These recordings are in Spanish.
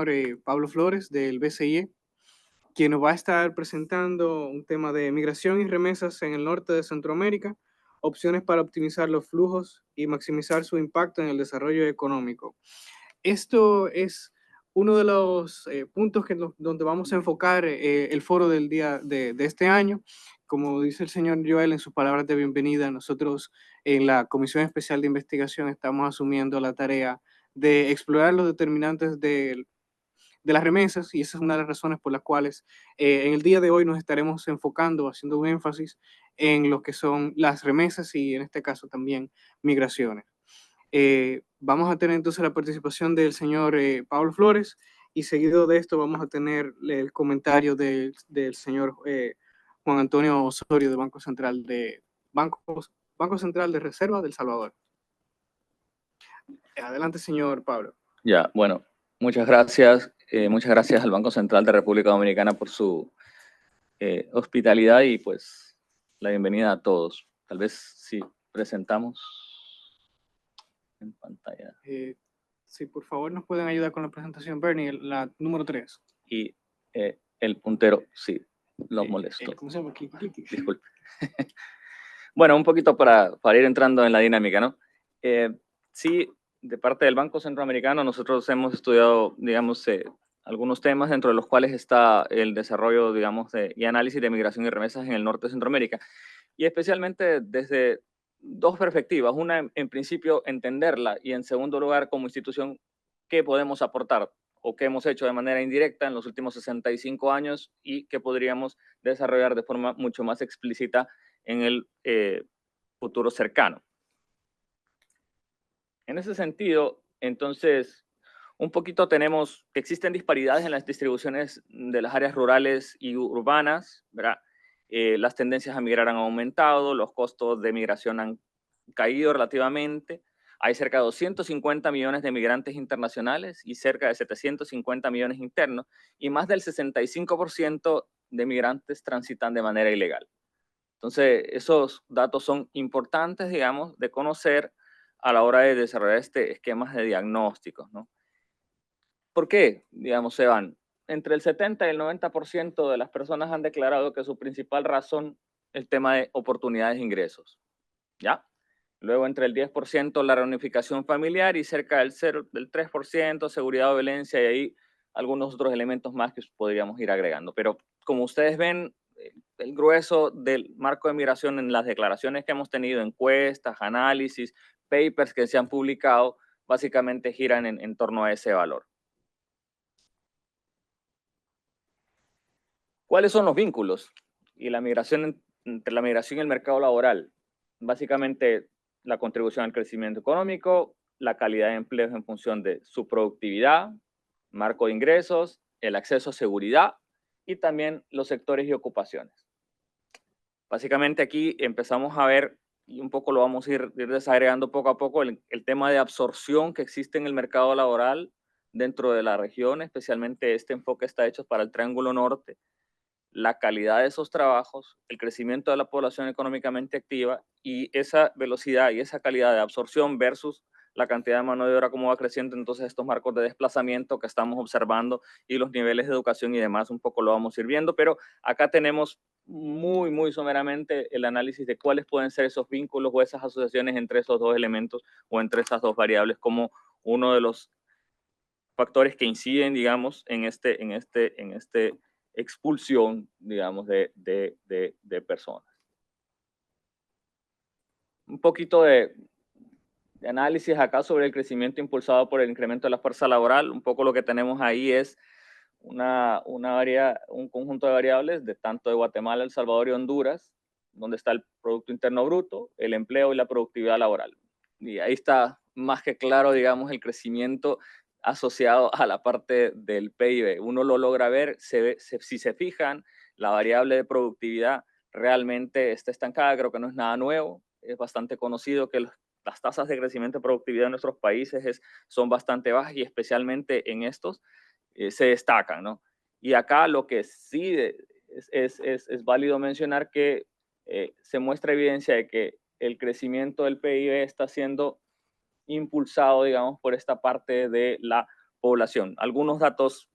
señor Pablo Flores del BCIE, quien nos va a estar presentando un tema de migración y remesas en el norte de Centroamérica, opciones para optimizar los flujos y maximizar su impacto en el desarrollo económico. Esto es uno de los puntos donde vamos a enfocar el foro del día de este año. Como dice el señor Joel en sus palabras de bienvenida, nosotros en la Comisión Especial de Investigación estamos asumiendo la tarea de explorar los determinantes de las remesas, y esa es una de las razones por las cuales en el día de hoy nos estaremos enfocando, haciendo un énfasis en lo que son las remesas y en este caso también migraciones. Vamos a tener entonces la participación del señor Pablo Flores, y seguido de esto vamos a tener el comentario del señor Juan Antonio Osorio de Banco Central de Reserva del Salvador. Adelante, señor Pablo. Ya, bueno, muchas gracias. Muchas gracias al Banco Central de República Dominicana por su hospitalidad y pues la bienvenida a todos. Tal vez si presentamos en pantalla. Sí, por favor, nos pueden ayudar con la presentación, Bernie, la número 3. Y el puntero, sí, los molesto. ¿Cómo se llama? Disculpe. Bueno, un poquito para ir entrando en la dinámica, ¿no? Sí, de parte del Banco Centroamericano, nosotros hemos estudiado, digamos, algunos temas dentro de los cuales está el desarrollo, digamos, y análisis de migración y remesas en el norte de Centroamérica. Y especialmente desde dos perspectivas. Una, en principio, entenderla, y en segundo lugar, como institución, qué podemos aportar o qué hemos hecho de manera indirecta en los últimos 65 años y qué podríamos desarrollar de forma mucho más explícita en el futuro cercano. En ese sentido, entonces, un poquito tenemos que existen disparidades en las distribuciones de las áreas rurales y urbanas, ¿verdad? Las tendencias a migrar han aumentado, los costos de migración han caído relativamente. Hay cerca de 250 millones de migrantes internacionales y cerca de 750 millones internos, y más del 65% de migrantes transitan de manera ilegal. Entonces, esos datos son importantes, digamos, de conocer a la hora de desarrollar esquemas de diagnósticos, ¿no? ¿Por qué? Digamos, se van. Entre el 70 y el 90% de las personas han declarado que su principal razón es el tema de oportunidades de ingresos, ¿ya? Luego, entre el 10% la reunificación familiar y cerca del 3% seguridad o violencia, y ahí algunos otros elementos más que podríamos ir agregando. Pero como ustedes ven, el grueso del marco de migración en las declaraciones que hemos tenido, encuestas, análisis, papers que se han publicado, básicamente giran en torno a ese valor. ¿Cuáles son los vínculos y la migración entre la migración y el mercado laboral? Básicamente, la contribución al crecimiento económico, la calidad de empleos en función de su productividad, marco de ingresos, el acceso a seguridad y también los sectores y ocupaciones. Básicamente aquí empezamos a ver, y un poco lo vamos a ir desagregando poco a poco, el tema de absorción que existe en el mercado laboral dentro de la región, especialmente este enfoque está hecho para el Triángulo Norte, la calidad de esos trabajos, el crecimiento de la población económicamente activa y esa velocidad y esa calidad de absorción versus la cantidad de mano de obra, cómo va creciendo entonces estos marcos de desplazamiento que estamos observando y los niveles de educación y demás, un poco lo vamos a ir viendo, pero acá tenemos muy someramente el análisis de cuáles pueden ser esos vínculos o esas asociaciones entre esos dos elementos o entre esas dos variables como uno de los factores que inciden, digamos, en este expulsión, digamos, de personas. Un poquito de análisis acá sobre el crecimiento impulsado por el incremento de la fuerza laboral. Un poco lo que tenemos ahí es un conjunto de variables de tanto de Guatemala, El Salvador y Honduras, donde está el Producto Interno Bruto, el empleo y la productividad laboral. Y ahí está más que claro, digamos, el crecimiento asociado a la parte del PIB. Uno lo logra ver, si se fijan, la variable de productividad realmente está estancada, creo que no es nada nuevo, es bastante conocido que las tasas de crecimiento de productividad en nuestros países son bastante bajas y especialmente en estos se destacan, ¿no? Y acá lo que sí es válido mencionar que se muestra evidencia de que el crecimiento del PIB está siendo impulsado, digamos, por esta parte de la población. Algunos datos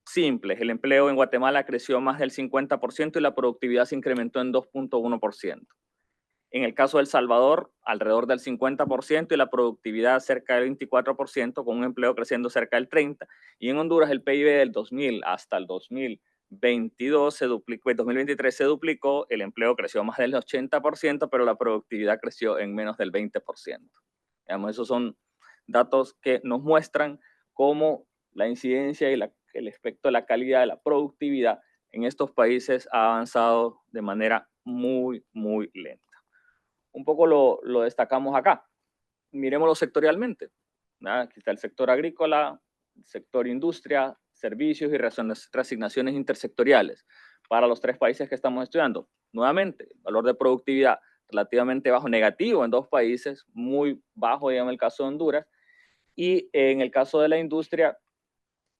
simples. El empleo en Guatemala creció más del 50% y la productividad se incrementó en 2.1%. En el caso de El Salvador, alrededor del 50% y la productividad cerca del 24%, con un empleo creciendo cerca del 30%. Y en Honduras el PIB del 2000 hasta el 2022 se duplicó, en 2023 se duplicó, el empleo creció más del 80%, pero la productividad creció en menos del 20%. Digamos, esos son datos que nos muestran cómo la incidencia y el efecto de la calidad de la productividad en estos países ha avanzado de manera muy, muy lenta. Un poco lo destacamos acá. Miremoslo sectorialmente. Aquí está el sector agrícola, el sector industria, servicios y reasignaciones intersectoriales para los 3 países que estamos estudiando. Nuevamente, valor de productividad relativamente bajo, negativo en 2 países, muy bajo, digamos, en el caso de Honduras, y en el caso de la industria,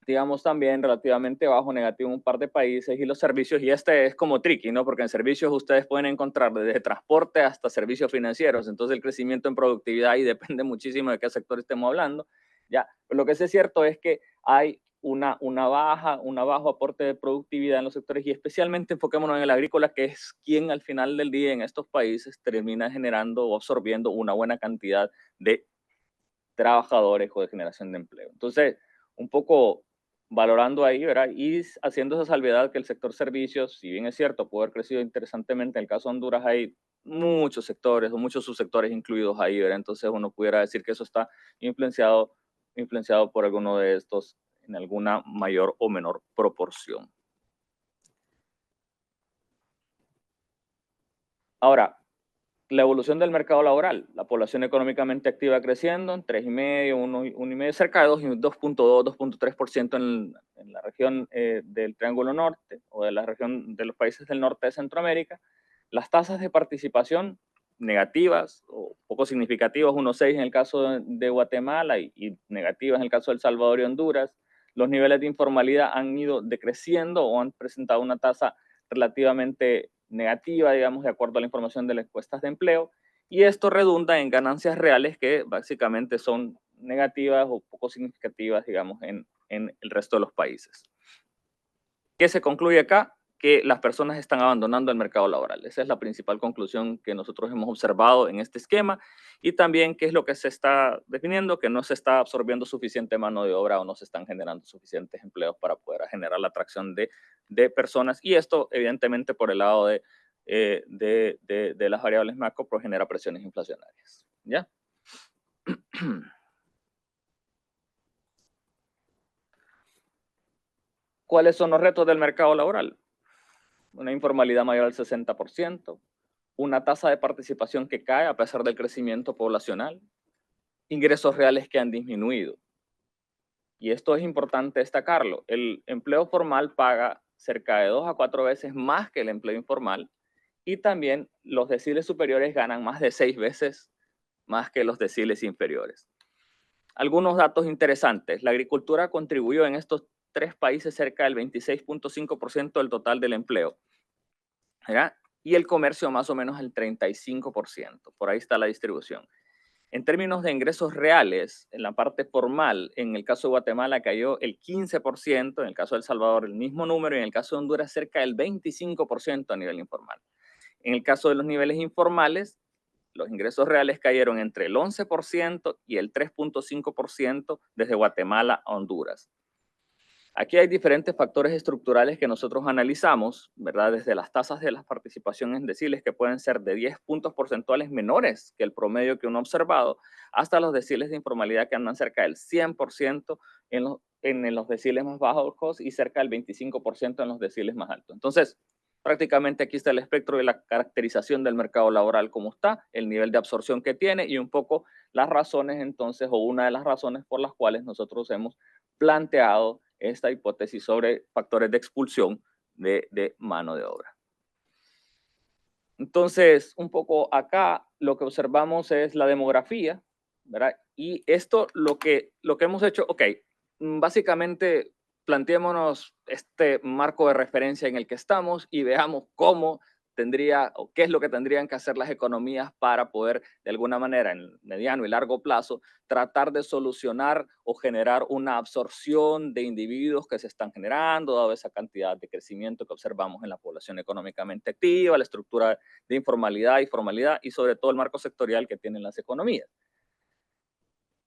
digamos, también relativamente bajo, negativo en un par de países, y los servicios, y este es como tricky, ¿no? Porque en servicios ustedes pueden encontrar desde transporte hasta servicios financieros, entonces el crecimiento en productividad ahí depende muchísimo de qué sector estemos hablando, ¿ya? Pero lo que sí es cierto es que hay un bajo aporte de productividad en los sectores, y especialmente enfoquémonos en el agrícola, que es quien al final del día en estos países termina generando o absorbiendo una buena cantidad de trabajadores o de generación de empleo. Entonces, un poco valorando ahí, ¿verdad? Y haciendo esa salvedad que el sector servicios, si bien es cierto, puede haber crecido interesantemente, en el caso de Honduras hay muchos sectores o muchos subsectores incluidos ahí, ¿verdad? Entonces uno pudiera decir que eso está influenciado por alguno de estos en alguna mayor o menor proporción. Ahora, la evolución del mercado laboral, la población económicamente activa creciendo en 3,5, 1,5, cerca de 2.2, 2.3% en la región del Triángulo Norte o de la región de los países del norte de Centroamérica. Las tasas de participación negativas o poco significativas, 1,6 en el caso de Guatemala y negativas en el caso de El Salvador y Honduras. Los niveles de informalidad han ido decreciendo o han presentado una tasa relativamente negativa, digamos, de acuerdo a la información de las encuestas de empleo, y esto redunda en ganancias reales que básicamente son negativas o poco significativas, digamos, en el resto de los países. ¿Qué se concluye acá? Que las personas están abandonando el mercado laboral. Esa es la principal conclusión que nosotros hemos observado en este esquema, y también qué es lo que se está definiendo, que no se está absorbiendo suficiente mano de obra o no se están generando suficientes empleos para poder generar la atracción de personas, y esto evidentemente por el lado de las variables macro pues genera presiones inflacionarias. ¿Ya? ¿Cuáles son los retos del mercado laboral? Una informalidad mayor al 60%, una tasa de participación que cae a pesar del crecimiento poblacional, ingresos reales que han disminuido. Y esto es importante destacarlo. El empleo formal paga cerca de 2 a 4 veces más que el empleo informal, y también los deciles superiores ganan más de 6 veces más que los deciles inferiores. Algunos datos interesantes. La agricultura contribuyó en estos 3 países cerca del 26.5% del total del empleo, ¿verdad? Y el comercio más o menos el 35%. Por ahí está la distribución. En términos de ingresos reales, en la parte formal, en el caso de Guatemala cayó el 15%, en el caso de El Salvador el mismo número, y en el caso de Honduras cerca del 25% a nivel informal. En el caso de los niveles informales, los ingresos reales cayeron entre el 11% y el 3.5% desde Guatemala a Honduras. Aquí hay diferentes factores estructurales que nosotros analizamos, ¿verdad? Desde las tasas de la participación en deciles, que pueden ser de 10 puntos porcentuales menores que el promedio que uno ha observado, hasta los deciles de informalidad que andan cerca del 100% en los deciles más bajos y cerca del 25% en los deciles más altos. Entonces, prácticamente aquí está el espectro de la caracterización del mercado laboral como está, el nivel de absorción que tiene y un poco las razones entonces, o una de las razones por las cuales nosotros hemos planteado esta hipótesis sobre factores de expulsión de mano de obra. Entonces, un poco acá lo que observamos es la demografía, ¿verdad? Y esto lo que hemos hecho, ok, básicamente planteémonos este marco de referencia en el que estamos y veamos cómo tendría o qué es lo que tendrían que hacer las economías para poder, de alguna manera, en el mediano y largo plazo, tratar de solucionar o generar una absorción de individuos que se están generando, dado esa cantidad de crecimiento que observamos en la población económicamente activa, la estructura de informalidad y formalidad y sobre todo el marco sectorial que tienen las economías.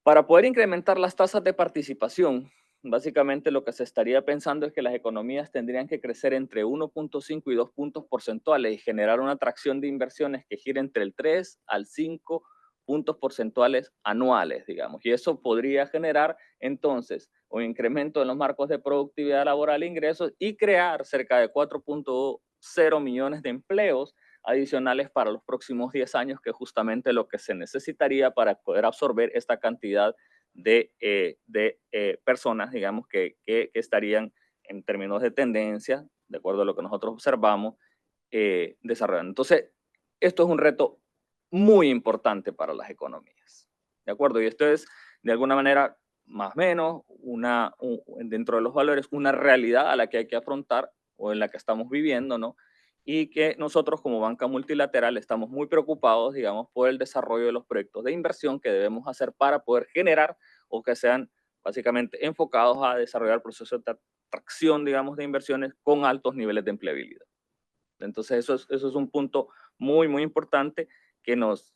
Para poder incrementar las tasas de participación, básicamente lo que se estaría pensando es que las economías tendrían que crecer entre 1.5 y 2 puntos porcentuales y generar una atracción de inversiones que gire entre el 3 al 5 puntos porcentuales anuales, digamos. Y eso podría generar entonces un incremento en los marcos de productividad laboral e ingresos y crear cerca de 4.0 millones de empleos adicionales para los próximos 10 años, que es justamente lo que se necesitaría para poder absorber esta cantidad de personas, digamos, que estarían en términos de tendencia, de acuerdo a lo que nosotros observamos, desarrollando. Entonces, esto es un reto muy importante para las economías, ¿de acuerdo? Y esto es, de alguna manera, más o menos, dentro de los valores, una realidad a la que hay que afrontar o en la que estamos viviendo, ¿no? Y que nosotros como banca multilateral estamos muy preocupados, digamos, por el desarrollo de los proyectos de inversión que debemos hacer para poder generar o que sean básicamente enfocados a desarrollar procesos de atracción, digamos, de inversiones con altos niveles de empleabilidad. Entonces, eso es un punto muy, muy importante que nos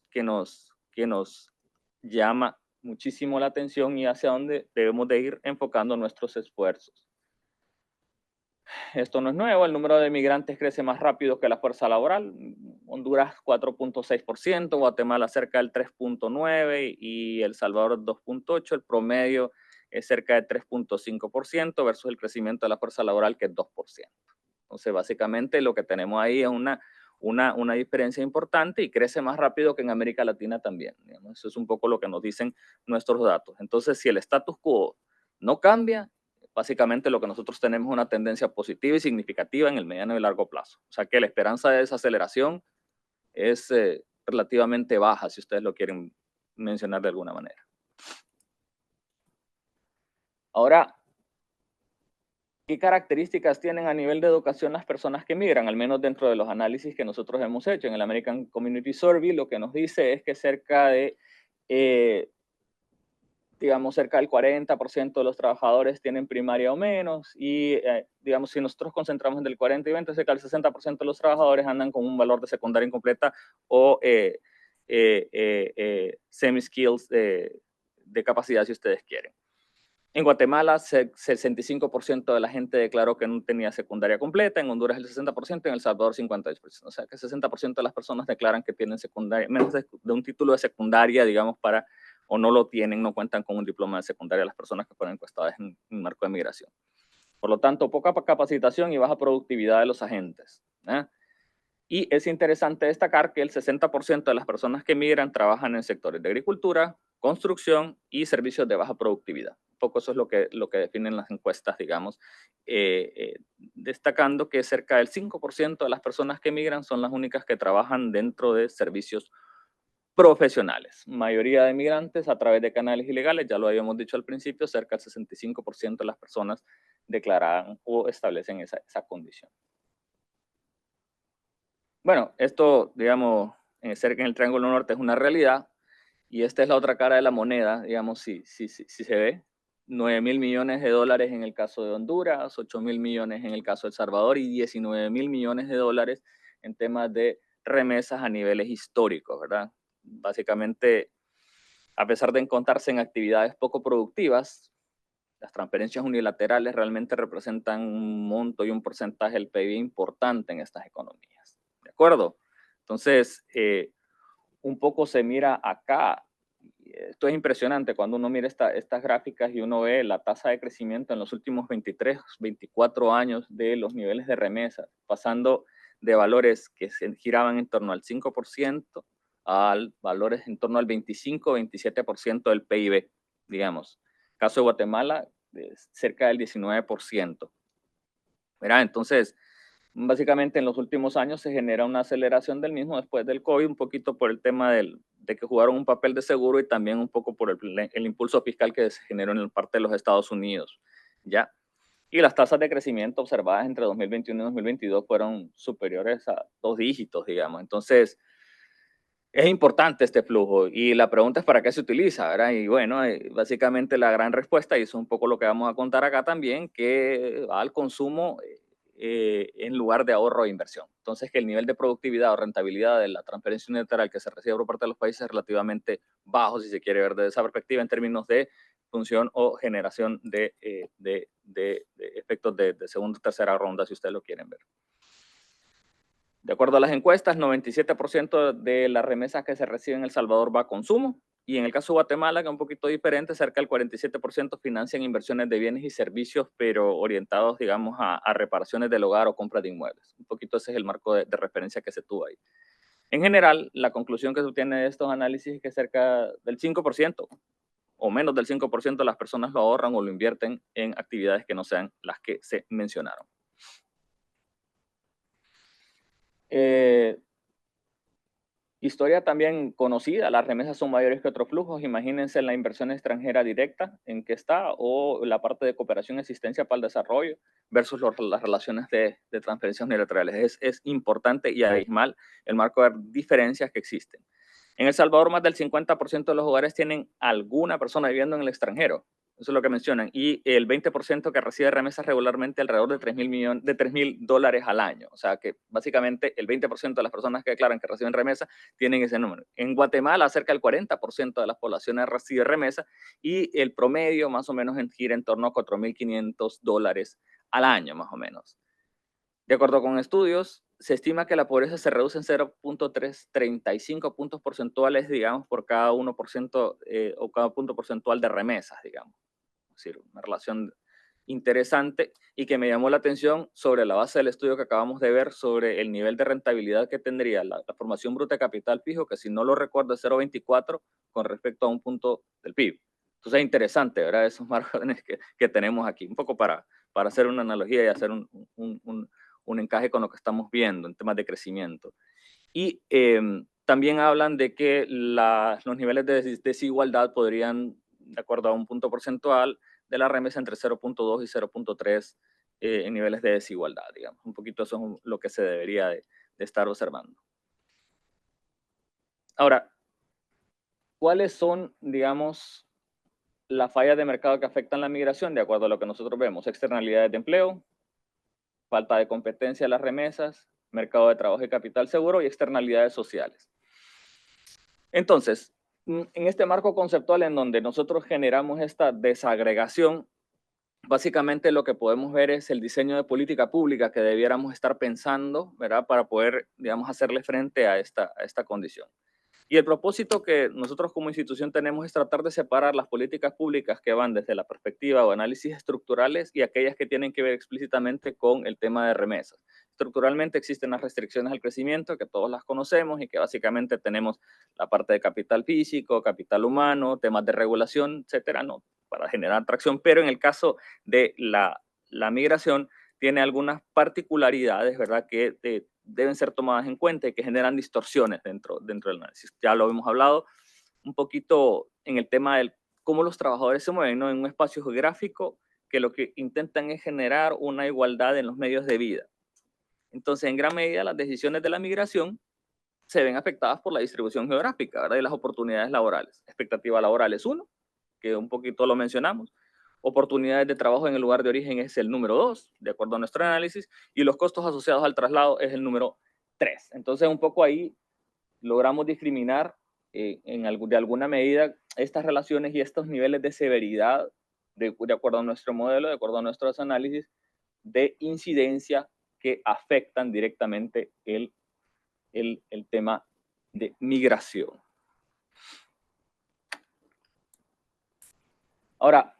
llama muchísimo la atención y hacia dónde debemos de ir enfocando nuestros esfuerzos. Esto no es nuevo, el número de migrantes crece más rápido que la fuerza laboral. Honduras 4.6%, Guatemala cerca del 3.9% y El Salvador 2.8%. El promedio es cerca de 3.5% versus el crecimiento de la fuerza laboral que es 2%. Entonces, básicamente lo que tenemos ahí es una diferencia importante y crece más rápido que en América Latina también. Digamos. Eso es un poco lo que nos dicen nuestros datos. Entonces, si el status quo no cambia, básicamente lo que nosotros tenemos es una tendencia positiva y significativa en el mediano y largo plazo. O sea que la esperanza de desaceleración es relativamente baja, si ustedes lo quieren mencionar de alguna manera. Ahora, ¿qué características tienen a nivel de educación las personas que migran? Al menos dentro de los análisis que nosotros hemos hecho en el American Community Survey, lo que nos dice es que cerca de digamos, cerca del 40% de los trabajadores tienen primaria o menos y, digamos, si nosotros concentramos entre el 40 y 20, cerca del 60% de los trabajadores andan con un valor de secundaria incompleta o semi-skills de capacidad, si ustedes quieren. En Guatemala, 65% de la gente declaró que no tenía secundaria completa, en Honduras el 60%, en El Salvador 58%. O sea, que 60% de las personas declaran que tienen secundaria, menos de un título de secundaria, digamos, o no lo tienen, no cuentan con un diploma de secundaria las personas que fueron encuestadas en marco de migración. Por lo tanto, poca capacitación y baja productividad de los agentes. Y es interesante destacar que el 60% de las personas que migran trabajan en sectores de agricultura, construcción y servicios de baja productividad. Un poco eso es lo que definen las encuestas, digamos, destacando que cerca del 5% de las personas que migran son las únicas que trabajan dentro de servicios profesionales. Mayoría de migrantes a través de canales ilegales, ya lo habíamos dicho al principio, cerca del 65% de las personas declaran o establecen esa condición. Bueno, esto, digamos, cerca en el Triángulo Norte es una realidad y esta es la otra cara de la moneda, digamos, si se ve. 9.000 millones de dólares en el caso de Honduras, 8.000 millones en el caso de El Salvador y 19.000 millones de dólares en temas de remesas a niveles históricos, ¿verdad? Básicamente, a pesar de encontrarse en actividades poco productivas, las transferencias unilaterales realmente representan un monto y un porcentaje del PIB importante en estas economías. ¿De acuerdo? Entonces, un poco se mira acá. Esto es impresionante cuando uno mira estas gráficas y uno ve la tasa de crecimiento en los últimos 23, 24 años de los niveles de remesas, pasando de valores que se giraban en torno al 5% a valores en torno al 25, 27% del PIB, digamos. Caso de Guatemala, cerca del 19%. ¿Verdad? Entonces, básicamente en los últimos años se genera una aceleración del mismo después del COVID, un poquito por el tema de que jugaron un papel de seguro y también un poco por el impulso fiscal que se generó en parte de los Estados Unidos. ¿Ya? Y las tasas de crecimiento observadas entre 2021 y 2022 fueron superiores a 2 dígitos, digamos. Entonces, es importante este flujo y la pregunta es para qué se utiliza, ¿verdad? Y bueno, básicamente la gran respuesta, y eso es un poco lo que vamos a contar acá también, que va al consumo en lugar de ahorro e inversión. Entonces, que el nivel de productividad o rentabilidad de la transferencia unilateral que se recibe por parte de los países es relativamente bajo, si se quiere ver desde esa perspectiva, en términos de función o generación de efectos de segunda o tercera ronda, si ustedes lo quieren ver. De acuerdo a las encuestas, 97% de las remesas que se reciben en El Salvador va a consumo, y en el caso de Guatemala, que es un poquito diferente, cerca del 47% financian inversiones de bienes y servicios, pero orientados, digamos, a reparaciones del hogar o compra de inmuebles. Un poquito ese es el marco de referencia que se tuvo ahí. En general, la conclusión que se obtiene de estos análisis es que cerca del 5% o menos del 5% de las personas lo ahorran o lo invierten en actividades que no sean las que se mencionaron. Historia también conocida, las remesas son mayores que otros flujos. Imagínense la inversión extranjera directa, en qué está, o la parte de cooperación y asistencia para el desarrollo versus las relaciones de transferencias unilaterales. Es importante y abismal el marco de diferencias que existen. En El Salvador, más del 50% de los hogares tienen alguna persona viviendo en el extranjero. Eso es lo que mencionan. Y el 20% que recibe remesas regularmente, alrededor de $3,000 al año. O sea que básicamente el 20% de las personas que declaran que reciben remesas tienen ese número. En Guatemala, cerca del 40% de las poblaciones recibe remesas y el promedio más o menos gira en torno a $4,500 al año, más o menos. De acuerdo con estudios, se estima que la pobreza se reduce en 0.335 puntos porcentuales, digamos, por cada 1% o cada punto porcentual de remesas, digamos. Es decir, una relación interesante y que me llamó la atención sobre la base del estudio que acabamos de ver sobre el nivel de rentabilidad que tendría la formación bruta de capital fijo, que si no lo recuerdo es 0.24 con respecto a un punto del PIB. Entonces es interesante, ¿verdad? Esos márgenes que tenemos aquí, un poco para hacer una analogía y hacer un encaje con lo que estamos viendo en temas de crecimiento. Y también hablan de que los niveles de desigualdad podrían, de acuerdo a un punto porcentual, de la remesa entre 0.2 y 0.3 en niveles de desigualdad, digamos. Un poquito eso es lo que se debería de estar observando. Ahora, ¿cuáles son, digamos, las fallas de mercado que afectan la migración? De acuerdo a lo que nosotros vemos, externalidades de empleo, falta de competencia de las remesas, mercado de trabajo y capital seguro y externalidades sociales. Entonces, en este marco conceptual en donde nosotros generamos esta desagregación, básicamente lo que podemos ver es el diseño de política pública que debiéramos estar pensando, ¿verdad? Para poder, digamos, hacerle frente a esta condición. Y el propósito que nosotros como institución tenemos es tratar de separar las políticas públicas que van desde la perspectiva o análisis estructurales y aquellas que tienen que ver explícitamente con el tema de remesas. Estructuralmente existen las restricciones al crecimiento que todos las conocemos y que básicamente tenemos la parte de capital físico, capital humano, temas de regulación, etcétera, ¿no? Para generar atracción, pero en el caso de la migración tiene algunas particularidades, ¿verdad? Que deben ser tomadas en cuenta y que generan distorsiones dentro del análisis. Ya lo hemos hablado un poquito en el tema de cómo los trabajadores se mueven, ¿no? En un espacio geográfico que lo que intentan es generar una igualdad en los medios de vida. Entonces, en gran medida, las decisiones de la migración se ven afectadas por la distribución geográfica, ¿verdad? Y las oportunidades laborales. Expectativa laboral es uno, que un poquito lo mencionamos. Oportunidades de trabajo en el lugar de origen es el número 2, de acuerdo a nuestro análisis, y los costos asociados al traslado es el número 3. Entonces, un poco ahí logramos discriminar de alguna medida estas relaciones y estos niveles de severidad de acuerdo a nuestro modelo, de acuerdo a nuestros análisis de incidencia que afectan directamente el tema de migración. Ahora,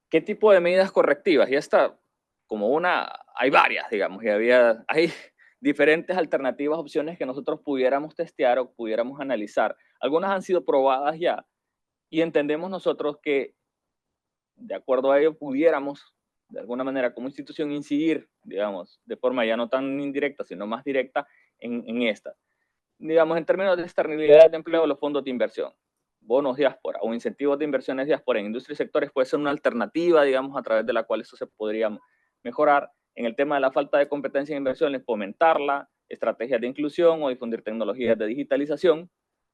¿qué tipo de medidas correctivas? Y esta, hay varias, digamos, y hay diferentes alternativas, opciones que nosotros pudiéramos testear o pudiéramos analizar. Algunas han sido probadas ya y entendemos nosotros que, de acuerdo a ello, pudiéramos, de alguna manera, como institución, incidir, digamos, de forma ya no tan indirecta, sino más directa en esta. Digamos, en términos de externalidad de empleo, los fondos de inversión. bonos diáspora o incentivos de inversiones diáspora en industria y sectores puede ser una alternativa, digamos, a través de la cual esto se podría mejorar. En el tema de la falta de competencia en inversiones, fomentarla, estrategias de inclusión o difundir tecnologías de digitalización.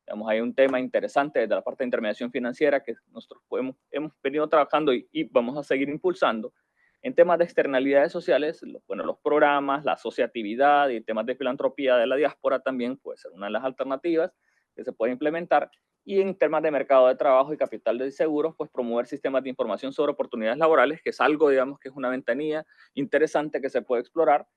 Digamos, hay un tema interesante desde la parte de intermediación financiera que nosotros hemos venido trabajando y vamos a seguir impulsando. En temas de externalidades sociales, bueno, los programas, la asociatividad y temas de filantropía de la diáspora también puede ser una de las alternativas que se puede implementar. Y en temas de mercado de trabajo y capital de seguros, pues promover sistemas de información sobre oportunidades laborales, que es algo, digamos, que es una ventanilla interesante que se puede explorar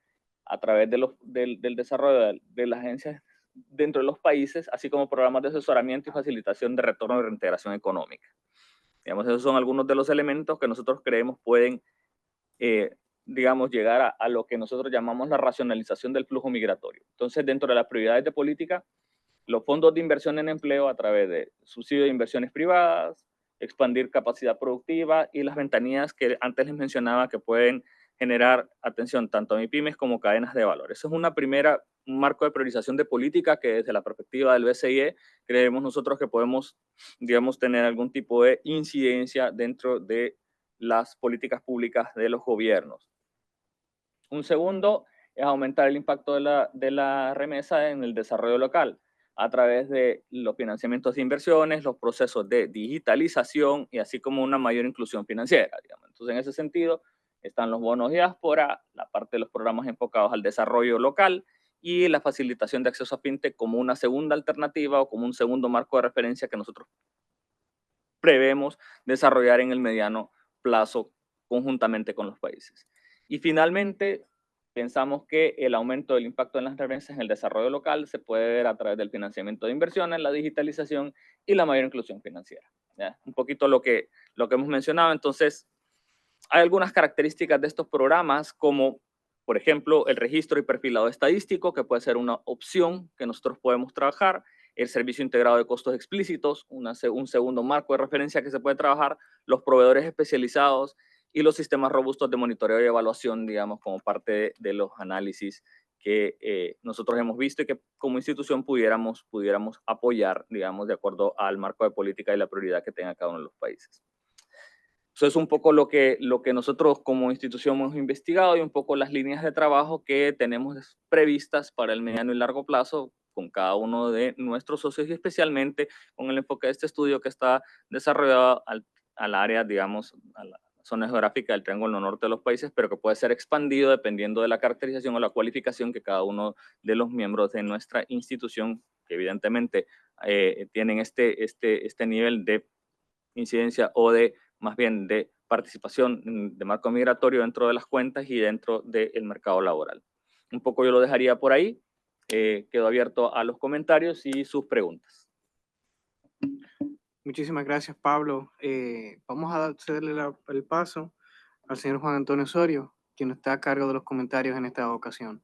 a través del desarrollo de las agencias dentro de los países, así como programas de asesoramiento y facilitación de retorno y reintegración económica. Digamos, esos son algunos de los elementos que nosotros creemos pueden, digamos, llegar a lo que nosotros llamamos la racionalización del flujo migratorio. Entonces, dentro de las prioridades de política, los fondos de inversión en empleo a través de subsidio de inversiones privadas, expandir capacidad productiva y las ventanillas que antes les mencionaba que pueden generar atención tanto a MIPYMES como cadenas de valor. Eso es un marco de priorización de política que desde la perspectiva del BCIE creemos nosotros que podemos, digamos, tener algún tipo de incidencia dentro de las políticas públicas de los gobiernos. Un segundo es aumentar el impacto de la remesa en el desarrollo local a través de los financiamientos de inversiones, los procesos de digitalización y así como una mayor inclusión financiera, digamos. Entonces, en ese sentido, están los bonos diáspora, la parte de los programas enfocados al desarrollo local y la facilitación de acceso a fintech como una segunda alternativa o como un segundo marco de referencia que nosotros prevemos desarrollar en el mediano plazo conjuntamente con los países. Y finalmente, pensamos que el aumento del impacto en las remesas en el desarrollo local se puede ver a través del financiamiento de inversiones, la digitalización y la mayor inclusión financiera. ¿Ya? Un poquito lo que hemos mencionado. Entonces, hay algunas características de estos programas como, por ejemplo, el registro y perfilado estadístico, que puede ser una opción que nosotros podemos trabajar, el servicio integrado de costos explícitos, un segundo marco de referencia que se puede trabajar, los proveedores especializados y los sistemas robustos de monitoreo y evaluación, digamos, como parte de los análisis que nosotros hemos visto y que como institución pudiéramos apoyar, digamos, de acuerdo al marco de política y la prioridad que tenga cada uno de los países. Eso es un poco lo que nosotros como institución hemos investigado y un poco las líneas de trabajo que tenemos previstas para el mediano y largo plazo con cada uno de nuestros socios y especialmente con el enfoque de este estudio que está desarrollado al área, digamos, a la zona geográfica del Triángulo Norte de los países, pero que puede ser expandido dependiendo de la caracterización o la cualificación que cada uno de los miembros de nuestra institución, que evidentemente tienen este nivel de incidencia o de más bien de participación de marco migratorio dentro de las cuentas y dentro del mercado laboral. Un poco yo lo dejaría por ahí. Quedo abierto a los comentarios y sus preguntas. Muchísimas gracias, Pablo. Vamos a cederle el paso al señor Juan Antonio Osorio, quien está a cargo de los comentarios en esta ocasión.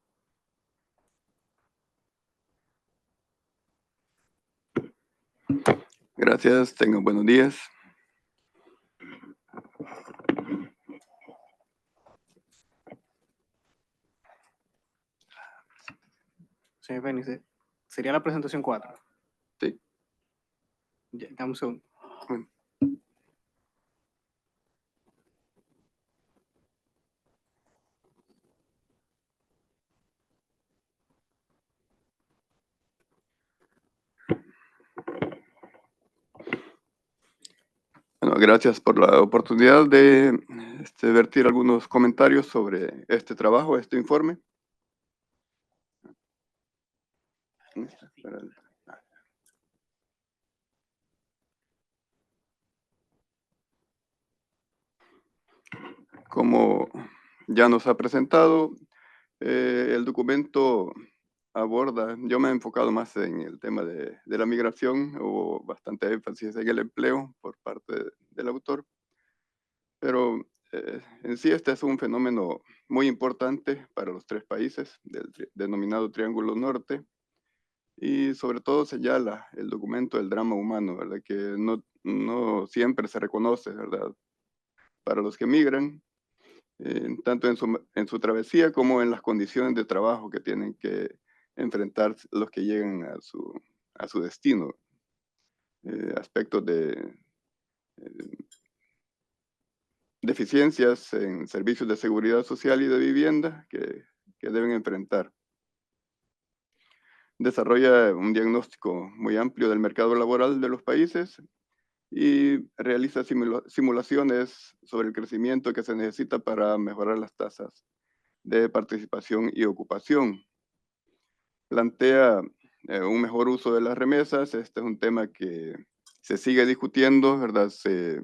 Gracias, tengan buenos días. Señor Benice, sería la presentación 4. Sí. Ya, dame un segundo. Bueno. Bueno, gracias por la oportunidad de vertir algunos comentarios sobre este trabajo, este informe. Como ya nos ha presentado, el documento aborda, yo me he enfocado más en el tema de la migración, hubo bastante énfasis en el empleo por parte del autor, pero en sí este es un fenómeno muy importante para los tres países del denominado Triángulo Norte y sobre todo señala el documento el drama humano, ¿verdad? Que no siempre se reconoce, ¿verdad? Para los que migran, tanto en su travesía como en las condiciones de trabajo que tienen que enfrentar los que llegan a su destino. aspectos de deficiencias en servicios de seguridad social y de vivienda que deben enfrentar. Desarrolla un diagnóstico muy amplio del mercado laboral de los países y realiza simulaciones sobre el crecimiento que se necesita para mejorar las tasas de participación y ocupación. Plantea un mejor uso de las remesas. Este es un tema que se sigue discutiendo, ¿verdad? Se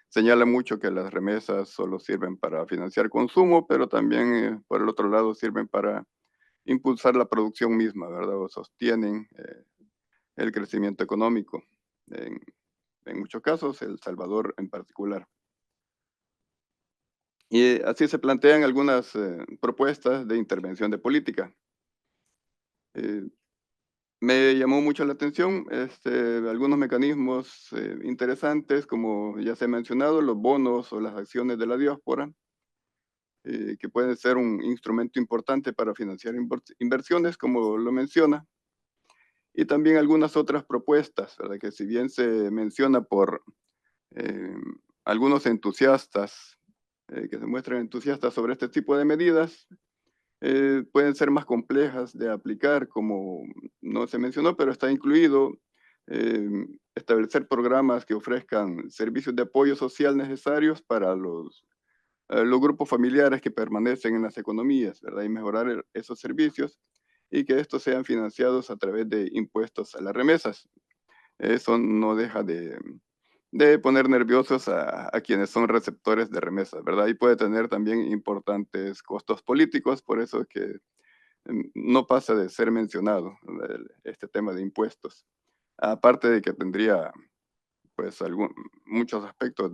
señala mucho que las remesas solo sirven para financiar consumo, pero también, por el otro lado, sirven para impulsar la producción misma, ¿verdad? O sostienen el crecimiento económico. En muchos casos, El Salvador en particular. Y así se plantean algunas propuestas de intervención de política. Me llamó mucho la atención algunos mecanismos interesantes, como ya se ha mencionado, los bonos o las acciones de la diáspora, que pueden ser un instrumento importante para financiar inversiones, como lo menciona, y también algunas otras propuestas, ¿verdad? Que si bien se menciona por eh, algunos entusiastas, que se muestran entusiastas sobre este tipo de medidas, pueden ser más complejas de aplicar, como no se mencionó, pero está incluido eh, establecer programas que ofrezcan servicios de apoyo social necesarios para los grupos familiares que permanecen en las economías, ¿verdad? Y mejorar esos servicios y que estos sean financiados a través de impuestos a las remesas. Eso no deja de poner nerviosos a quienes son receptores de remesas, ¿verdad? Y puede tener también importantes costos políticos, por eso es que no pasa de ser mencionado este tema de impuestos. Aparte de que tendría pues muchos aspectos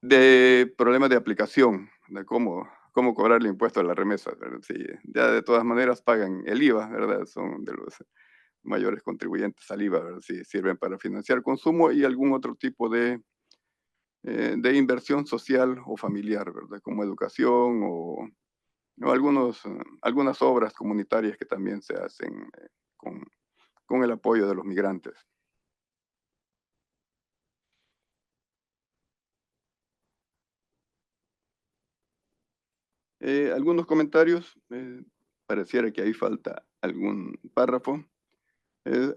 de problemas de aplicación, de cómo cobrar el impuesto a las remesas, ¿verdad? Sí, ya de todas maneras pagan el IVA, ¿verdad? Son de los mayores contribuyentes al IVA, ¿verdad? Sí, sirven para financiar consumo y algún otro tipo de inversión social o familiar, ¿verdad? Como educación o algunas obras comunitarias que también se hacen con el apoyo de los migrantes. Algunos comentarios, pareciera que ahí falta algún párrafo,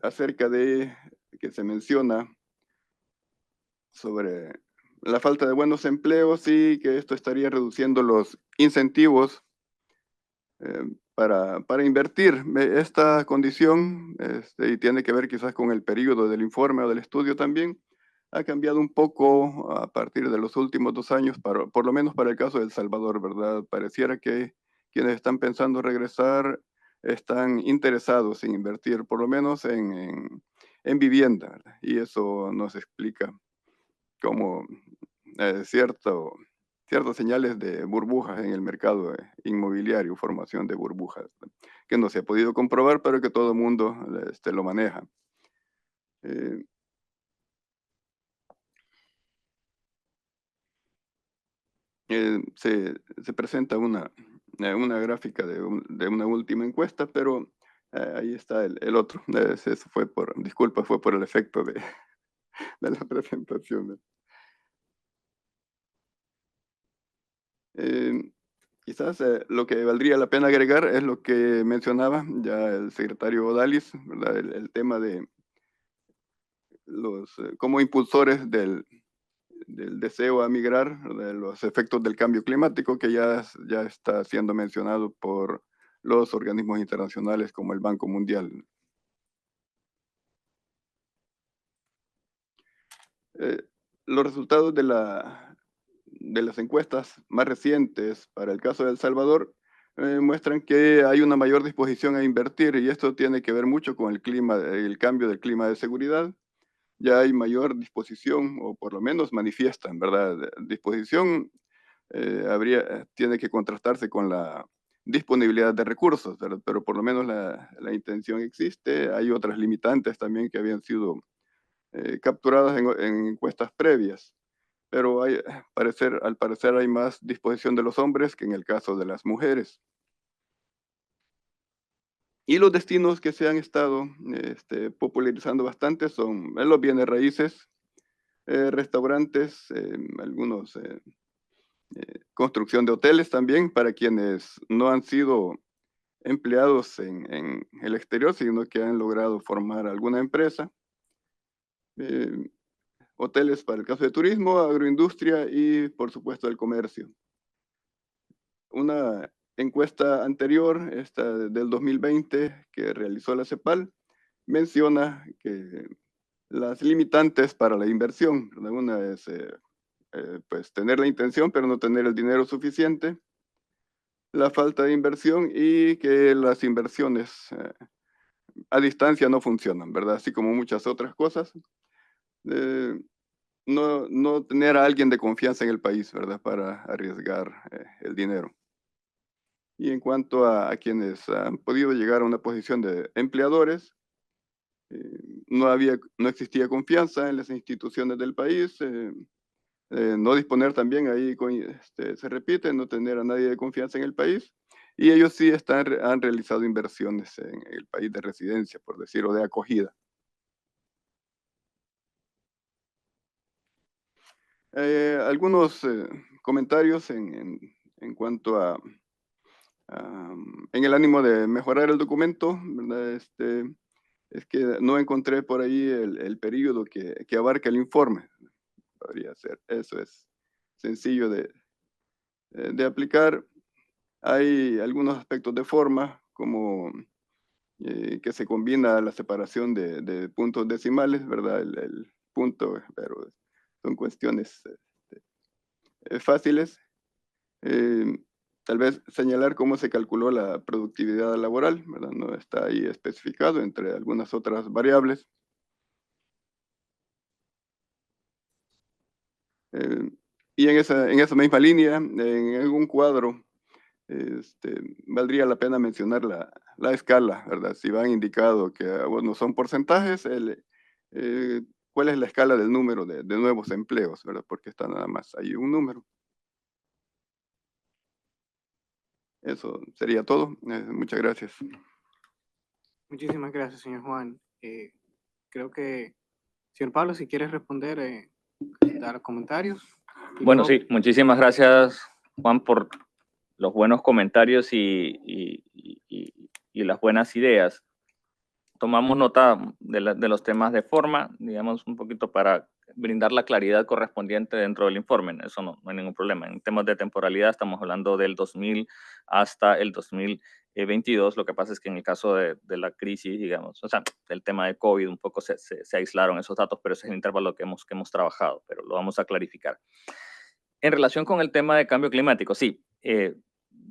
acerca de que se menciona sobre la falta de buenos empleos y que esto estaría reduciendo los incentivos para invertir. Esta condición, y tiene que ver quizás con el periodo del informe o del estudio también, ha cambiado un poco a partir de los últimos 2 años, por lo menos para el caso de El Salvador, ¿verdad? Pareciera que quienes están pensando regresar están interesados en invertir, por lo menos en vivienda, ¿verdad? Y eso nos explica cómo ciertas señales de burbujas en el mercado inmobiliario, formación de burbujas, ¿no? Que no se ha podido comprobar, pero que todo el mundo lo maneja. Eh, se presenta una gráfica de una última encuesta, pero ahí está el otro. Eso disculpa, fue por el efecto de la presentación. Eh, Quizás lo que valdría la pena agregar es lo que mencionaba ya el secretario Odalis, ¿verdad? El tema de los como impulsores del deseo a migrar, de los efectos del cambio climático que ya está siendo mencionado por los organismos internacionales como el Banco Mundial. Eh, los resultados de las encuestas más recientes para el caso de El Salvador muestran que hay una mayor disposición a invertir y esto tiene que ver mucho con el cambio del clima de seguridad. Ya hay mayor disposición, o por lo menos manifiestan, ¿verdad? Disposición tiene que contrastarse con la disponibilidad de recursos, ¿verdad? Pero por lo menos la intención existe. Hay otras limitantes también que habían sido capturadas en encuestas previas, pero al parecer hay más disposición de los hombres que en el caso de las mujeres. Y los destinos que se han estado popularizando bastante son los bienes raíces, restaurantes, algunos construcción de hoteles también para quienes no han sido empleados en el exterior, sino que han logrado formar alguna empresa. eh, Hoteles para el caso de turismo, agroindustria y por supuesto el comercio. Una encuesta anterior, esta del 2020 que realizó la CEPAL, menciona que las limitantes para la inversión, ¿verdad? Una es pues tener la intención pero no tener el dinero suficiente, la falta de inversión y que las inversiones a distancia no funcionan, ¿verdad? Así como muchas otras cosas. No tener a alguien de confianza en el país, ¿verdad? Para arriesgar el dinero. Y en cuanto a quienes han podido llegar a una posición de empleadores, no existía confianza en las instituciones del país, no disponer también ahí, se repite, no tener a nadie de confianza en el país, y ellos sí han realizado inversiones en el país de residencia, por decirlo, de acogida. Algunos comentarios en cuanto en el ánimo de mejorar el documento, ¿verdad? Es que no encontré por ahí el periodo que abarca el informe. Podría ser, eso es sencillo de aplicar. Hay algunos aspectos de forma, como que se combina la separación de puntos decimales, ¿verdad? El punto, pero son cuestiones fáciles. Eh, Tal vez señalar cómo se calculó la productividad laboral, ¿verdad? No está ahí especificado entre algunas otras variables. Y en esa misma línea, en algún cuadro, valdría la pena mencionar la escala, ¿verdad? Si van indicado que bueno, son porcentajes, ¿cuál es la escala del número de nuevos empleos, ¿verdad? Porque está nada más ahí un número. Eso sería todo. Muchas gracias. Muchísimas gracias, señor Juan. Creo que, señor Pablo, si quieres responder, dar los comentarios. Y Bueno, luego- sí, muchísimas gracias, Juan, por los buenos comentarios y las buenas ideas. Tomamos nota de los temas de forma, digamos, un poquito para brindar la claridad correspondiente dentro del informe. Eso no hay ningún problema. En temas de temporalidad estamos hablando del 2000 hasta el 2022. Lo que pasa es que en el caso de la crisis, digamos, o sea, del tema de COVID, un poco se aislaron esos datos, pero ese es el intervalo que hemos trabajado, pero lo vamos a clarificar. En relación con el tema de cambio climático, sí,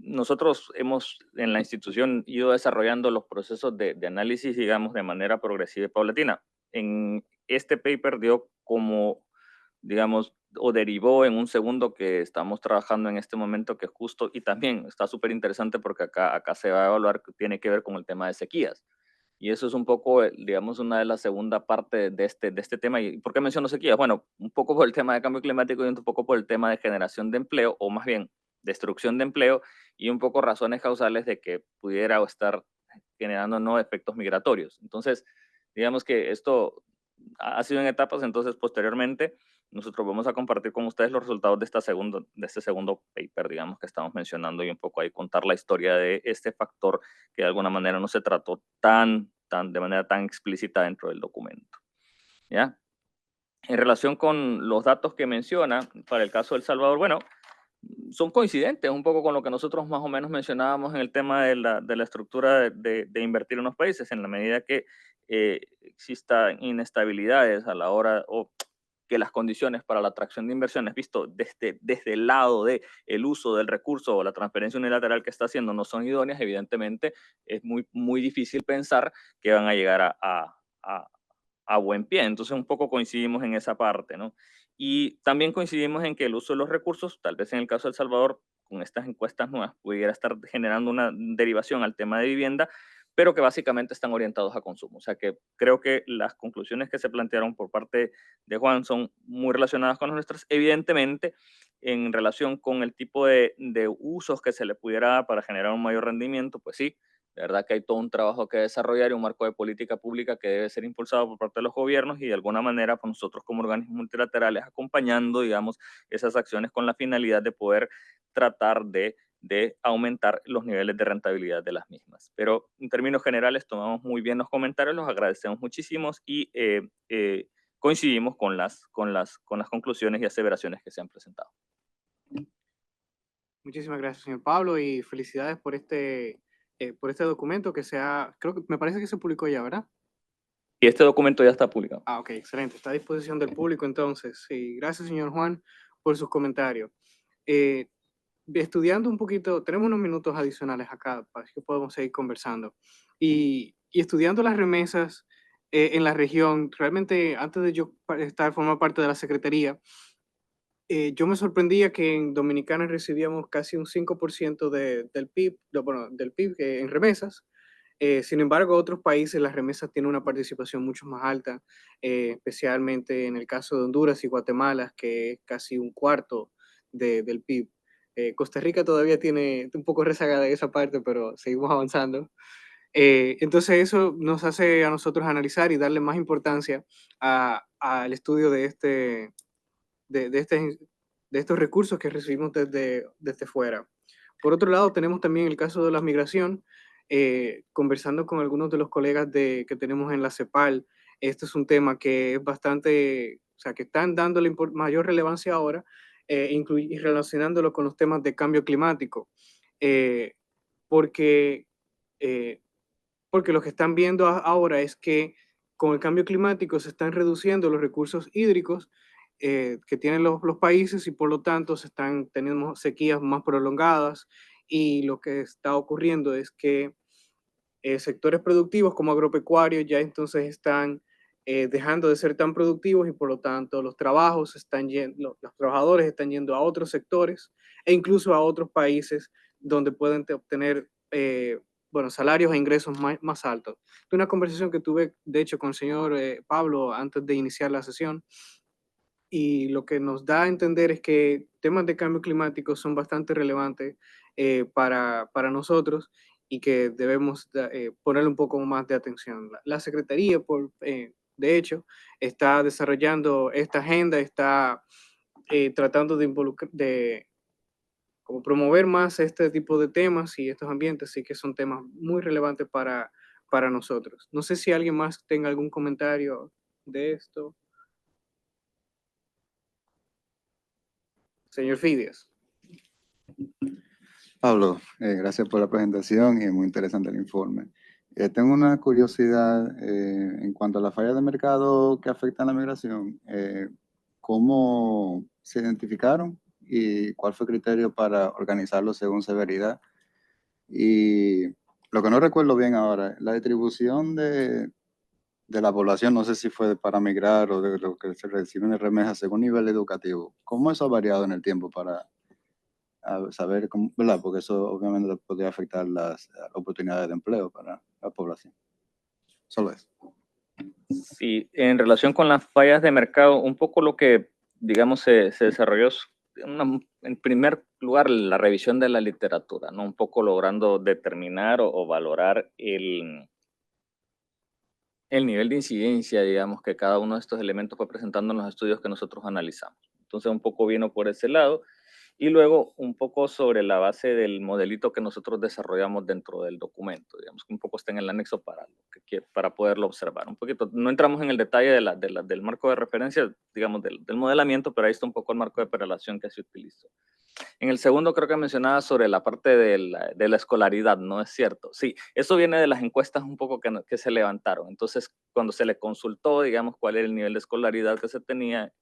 nosotros hemos en la institución ido desarrollando los procesos de análisis, digamos, de manera progresiva y paulatina. En este paper dio como, digamos, o derivó en un segundo que estamos trabajando en este momento, que es justo, y también está súper interesante porque acá se va a evaluar que tiene que ver con el tema de sequías. Y eso es un poco, digamos, una de las segunda parte de este tema. ¿Y por qué menciono sequías? Bueno, un poco por el tema de cambio climático y un poco por el tema de generación de empleo, o más bien destrucción de empleo, y un poco razones causales de que pudiera estar generando no efectos migratorios. Entonces, digamos que esto ha sido en etapas, entonces posteriormente nosotros vamos a compartir con ustedes los resultados de este segundo paper, digamos, que estamos mencionando, y un poco ahí contar la historia de este factor que de alguna manera no se trató de manera tan explícita dentro del documento. ¿Ya? En relación con los datos que menciona, para el caso de El Salvador, bueno, son coincidentes un poco con lo que nosotros más o menos mencionábamos en el tema de la estructura de invertir en los países, en la medida que existan inestabilidades a la hora o que las condiciones para la atracción de inversiones, visto desde el lado del uso del recurso o la transferencia unilateral que está haciendo, no son idóneas, evidentemente es muy difícil pensar que van a llegar a buen pie. Entonces un poco coincidimos en esa parte, ¿no? Y también coincidimos en que el uso de los recursos, tal vez en el caso de El Salvador, con estas encuestas nuevas, pudiera estar generando una derivación al tema de vivienda, pero que básicamente están orientados a consumo. O sea que creo que las conclusiones que se plantearon por parte de Juan son muy relacionadas con las nuestras. Evidentemente, en relación con el tipo de usos que se le pudiera dar para generar un mayor rendimiento, pues sí, De verdad que hay todo un trabajo que desarrollar y un marco de política pública que debe ser impulsado por parte de los gobiernos y de alguna manera pues, nosotros como organismos multilaterales acompañando, digamos, esas acciones con la finalidad de poder tratar de aumentar los niveles de rentabilidad de las mismas. Pero en términos generales tomamos muy bien los comentarios, los agradecemos muchísimo y coincidimos con las conclusiones y aseveraciones que se han presentado. Muchísimas gracias, señor Pablo, y felicidades por este documento que creo que me parece que se publicó ya, ¿verdad? Y este documento ya está publicado. Ah, ok, excelente. Está a disposición del público entonces. Sí, gracias, señor Juan, por sus comentarios. Estudiando un poquito, tenemos unos minutos adicionales acá para que podamos seguir conversando. Y estudiando las remesas en la región, realmente antes de yo formar parte de la Secretaría, yo me sorprendía que en Dominicana recibíamos casi un 5% del PIB, bueno, del PIB en remesas. Sin embargo, otros países las remesas tienen una participación mucho más alta, especialmente en el caso de Honduras y Guatemala, que es casi un cuarto del PIB. Costa Rica todavía tiene un poco rezagada en esa parte, pero seguimos avanzando. Entonces eso nos hace a nosotros analizar y darle más importancia al estudio de estos recursos que recibimos desde fuera. Por otro lado, tenemos también el caso de la migración. Conversando con algunos de los colegas que tenemos en la CEPAL, este es un tema que es bastante, o sea, que están dándole mayor relevancia ahora, y relacionándolo con los temas de cambio climático, eh, porque, eh, porque lo que están viendo ahora es que con el cambio climático se están reduciendo los recursos hídricos que tienen los países y por lo tanto se están teniendo sequías más prolongadas y lo que está ocurriendo es que sectores productivos como agropecuarios ya entonces están dejando de ser tan productivos y por lo tanto los los trabajadores están yendo a otros sectores e incluso a otros países donde pueden obtener bueno, salarios e ingresos más altos. De una conversación que tuve, de hecho, con el señor Pablo antes de iniciar la sesión, y lo que nos da a entender es que temas de cambio climático son bastante relevantes para nosotros y que debemos ponerle un poco más de atención. La Secretaría, de hecho, está desarrollando esta agenda, está tratando de como promover más este tipo de temas y estos ambientes, sí que son temas muy relevantes para nosotros. No sé si alguien más tenga algún comentario de esto. Señor Fidias. Pablo, gracias por la presentación y muy interesante el informe. Tengo una curiosidad en cuanto a las fallas de mercado que afectan la migración. ¿Cómo se identificaron y cuál fue el criterio para organizarlo según severidad? Y lo que no recuerdo bien ahora, la distribución de la población, no sé si fue para migrar o de lo que se reciben en remesas según nivel educativo. ¿Cómo eso ha variado en el tiempo para saber cómo, ¿verdad? Porque eso obviamente podría afectar las oportunidades de empleo para la población? Solo eso. Sí, en relación con las fallas de mercado, un poco lo que, digamos, se desarrolló en primer lugar la revisión de la literatura, ¿no? Un poco logrando determinar o valorar el nivel de incidencia, digamos, que cada uno de estos elementos fue presentando en los estudios que nosotros analizamos. Entonces, un poco vino por ese lado. Y luego un poco sobre la base del modelito que nosotros desarrollamos dentro del documento, digamos que un poco está en el anexo para poderlo observar. Un poquito, no entramos en el detalle del marco de referencia, digamos, del modelamiento, pero ahí está un poco el marco de prelación que se utilizó. En el segundo creo que mencionaba sobre la parte de la escolaridad, ¿no es cierto? Sí, eso viene de las encuestas un poco que se levantaron. Entonces, cuando se le consultó, digamos, cuál era el nivel de escolaridad que se tenía,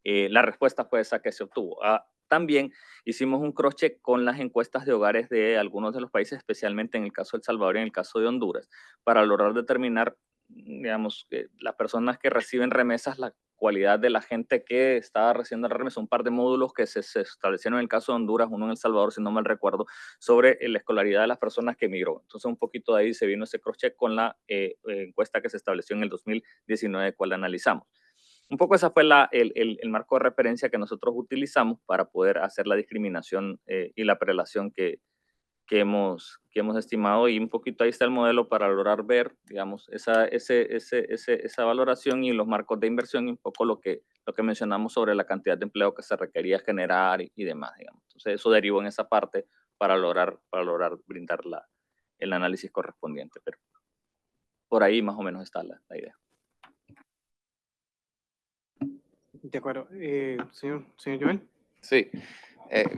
la respuesta fue esa que se obtuvo. También hicimos un cross-check con las encuestas de hogares de algunos de los países, especialmente en el caso de El Salvador y en el caso de Honduras, para lograr determinar, digamos, las personas que reciben remesas, la cualidad de la gente que estaba recibiendo la remesa, un par de módulos que se establecieron en el caso de Honduras, uno en El Salvador, si no mal recuerdo, sobre la escolaridad de las personas que emigró. Entonces, un poquito de ahí se vino ese cross-check con la encuesta que se estableció en el 2019, cual analizamos. Un poco ese fue el marco de referencia que nosotros utilizamos para poder hacer la discriminación y la prelación que que hemos estimado, y un poquito ahí está el modelo para lograr ver, digamos, esa valoración y los marcos de inversión y un poco lo que mencionamos sobre la cantidad de empleo que se requería generar y demás, digamos. Entonces eso derivó en esa parte para lograr brindar el análisis correspondiente, pero por ahí más o menos está la idea. De acuerdo. Señor Joel. Sí,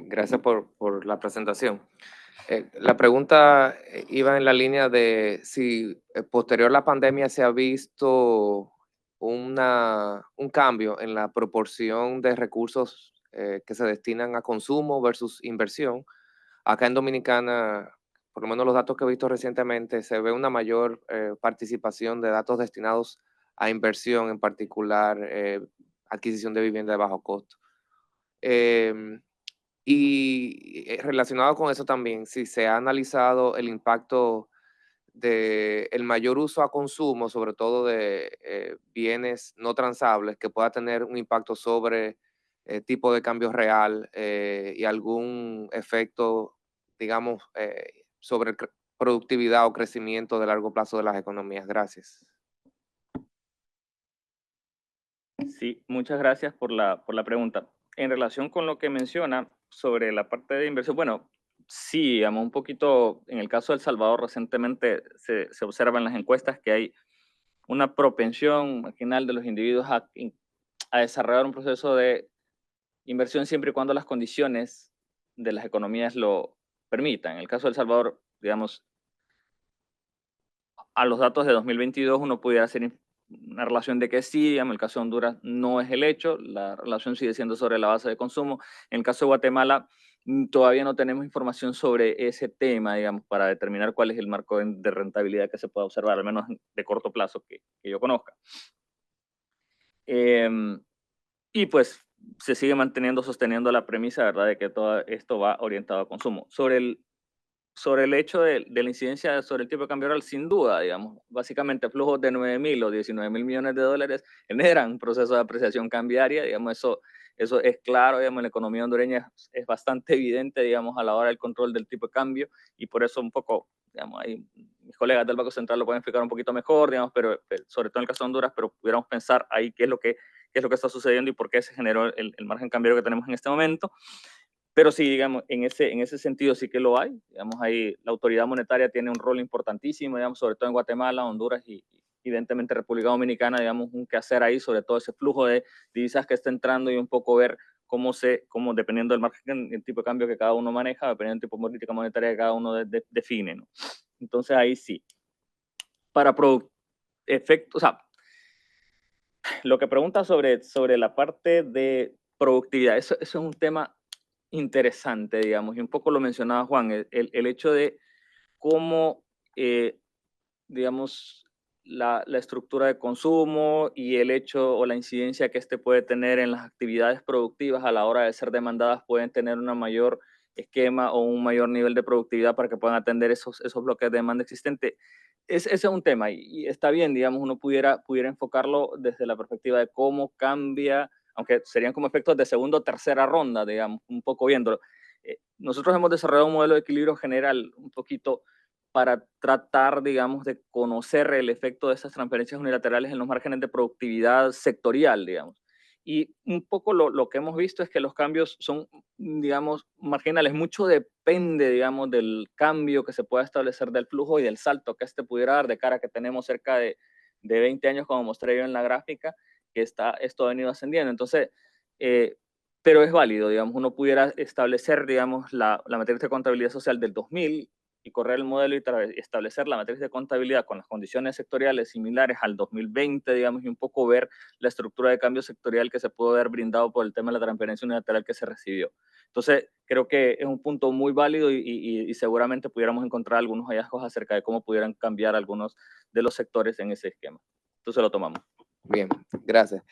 gracias por la presentación. La pregunta iba en la línea de si posterior a la pandemia se ha visto un cambio en la proporción de recursos que se destinan a consumo versus inversión. Acá en Dominicana, por lo menos los datos que he visto recientemente, se ve una mayor participación de datos destinados a inversión, en particular adquisición de vivienda de bajo costo. Relacionado con eso también, si se ha analizado el impacto del mayor uso a consumo, sobre todo de bienes no transables, que pueda tener un impacto sobre tipo de cambio real y algún efecto, digamos, sobre productividad o crecimiento de largo plazo de las economías. Gracias. Sí, muchas gracias por la pregunta. En relación con lo que menciona sobre la parte de inversión, bueno, sí, digamos, un poquito, en el caso de El Salvador, recientemente se observa en las encuestas que hay una propensión marginal de los individuos a desarrollar un proceso de inversión siempre y cuando las condiciones de las economías lo permitan. En el caso de El Salvador, digamos, a los datos de 2022 uno pudiera hacer una relación de que sí, digamos, el caso de Honduras no es el hecho, la relación sigue siendo sobre la base de consumo. En el caso de Guatemala todavía no tenemos información sobre ese tema, digamos, para determinar cuál es el marco de rentabilidad que se pueda observar, al menos de corto plazo que yo conozca. Y pues se sigue sosteniendo la premisa, ¿verdad?, de que todo esto va orientado a consumo. Sobre el hecho de la incidencia sobre el tipo de cambio real, sin duda, digamos, básicamente flujos de 9.000 o 19.000 millones de dólares generan un proceso de apreciación cambiaria, digamos, eso es claro, digamos, en la economía hondureña es bastante evidente, digamos, a la hora del control del tipo de cambio, y por eso un poco, digamos, ahí mis colegas del Banco Central lo pueden explicar un poquito mejor, digamos, pero sobre todo en el caso de Honduras, pero pudiéramos pensar ahí qué es lo que está sucediendo y por qué se generó el margen cambiario que tenemos en este momento. Pero sí, digamos, en ese sentido sí que lo hay. Digamos, ahí la autoridad monetaria tiene un rol importantísimo, digamos, sobre todo en Guatemala, Honduras y evidentemente República Dominicana, digamos, un quehacer ahí sobre todo ese flujo de divisas que está entrando y un poco ver cómo dependiendo del margen, el tipo de cambio que cada uno maneja, dependiendo del tipo de política monetaria que cada uno define, ¿no? Entonces ahí sí. Para efectos, o sea, lo que pregunta sobre la parte de productividad, eso es un tema interesante, digamos, y un poco lo mencionaba Juan, el hecho de cómo, digamos, la estructura de consumo y el hecho o la incidencia que este puede tener en las actividades productivas a la hora de ser demandadas pueden tener una mayor esquema o un mayor nivel de productividad para que puedan atender esos bloques de demanda existente. Ese es un tema y está bien, digamos, uno pudiera enfocarlo desde la perspectiva de cómo cambia, aunque serían como efectos de segunda o tercera ronda, digamos, un poco viéndolo. Nosotros hemos desarrollado un modelo de equilibrio general un poquito para tratar, digamos, de conocer el efecto de esas transferencias unilaterales en los márgenes de productividad sectorial, digamos. Y un poco lo que hemos visto es que los cambios son, digamos, marginales. Mucho depende, digamos, del cambio que se pueda establecer del flujo y del salto que este pudiera dar de cara a que tenemos cerca de 20 años, como mostré yo en la gráfica, que esto ha venido ascendiendo. Entonces, pero es válido, digamos, uno pudiera establecer, digamos, la matriz de contabilidad social del 2000 y correr el modelo y establecer la matriz de contabilidad con las condiciones sectoriales similares al 2020, digamos, y un poco ver la estructura de cambio sectorial que se pudo haber brindado por el tema de la transferencia unilateral que se recibió. Entonces, creo que es un punto muy válido y seguramente pudiéramos encontrar algunos hallazgos acerca de cómo pudieran cambiar algunos de los sectores en ese esquema. Entonces lo tomamos. Bien, gracias.